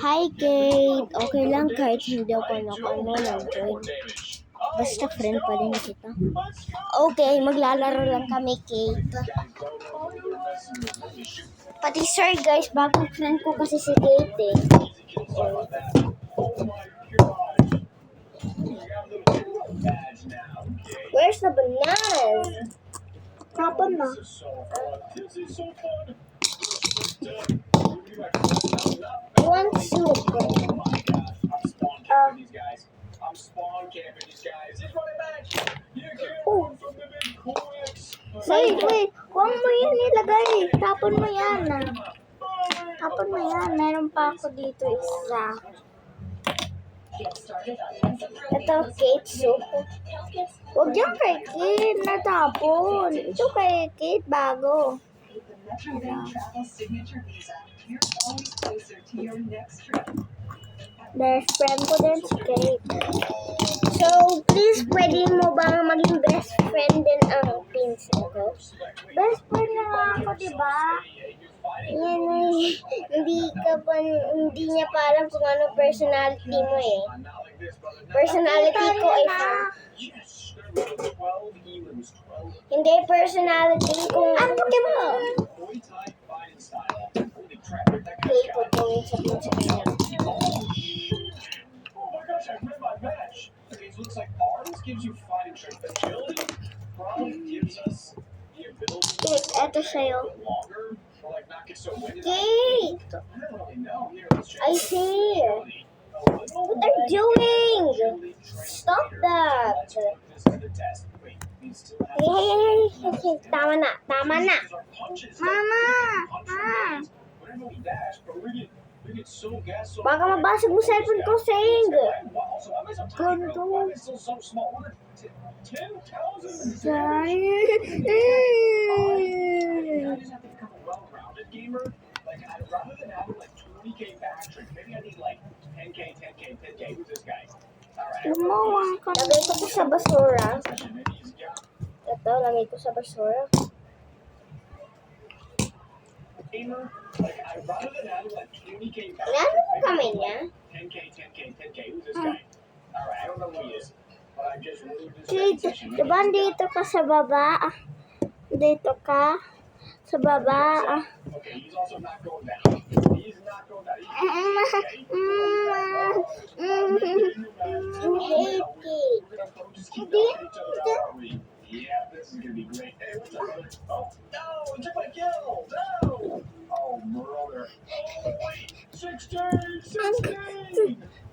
Hi, Kate. Okay lang kahit hindi ako nag-join. Basta friend pa rin kita. Okay, maglalaro lang kami, Kate. Pati sir, guys, bagong friend ko kasi si Kate eh. Where's the bananas? Tapon na. I want soup. Wait. Huwag mo yan nilagay. Tapon mo yan. Tapon mo yan. Meron pa ako dito isa. Ito, Kate soup. Huwag yan kay Kate. Natapon. Ito kay Kate bago. Best friend ko din si Kate. So, please, pwede mo bang maging best friend din ang pinsan ko? Best friend na nga ako, diba? Yan ay, hindi niya pa alam kung ano personality mo eh. Personality ko ay hindi personality kung ano mo. Okay, pagpawin sa pinsan niya. Looks like arms gives you fighting strength, but agility probably gives us the ability Kate, eto sa'yo. longer or like not get so winded. Kate! I don't really know. Here, let's check. I see. What are you doing? Stop that. Let's put this to the test. Wait, we still have Hey. Tama na. punches. Mama! Whenever we dash, but we get so gas so Baka mabasag mo cellphone ko, Sing. wow, so I'm so tiny, bro. Why am I still so small? We're 10,000. I just have to become a well-rounded gamer. Like, rather than having like 20k backstring, maybe I need like 10k with this guy. Alright. Lagay ko to sa basura. Ito, lagay ko sa basura. Gamer, like, rather than having like 20k backstring, Ano mo kami niya? 10k with this guy. Alright, I don't know who he is. But I just removed this Kate, transition. diba dito ka sa baba? Dito ka sa baba. Okay, he's also not going down. He's not going down. You hate Kate. Yeah, this is gonna be great. Hey, what's up, brother? Oh, no! He took my kill! No! Oh, brother. Oh, wait! 16!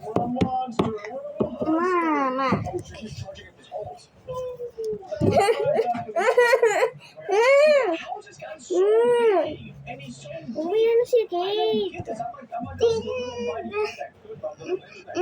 What a monster! Mama. Oh, so he's charging up his holes. How is this guy so big? And he's so Uwi na si I don't Kate. get this. I'm like those little mighty insect. Good, but little insect.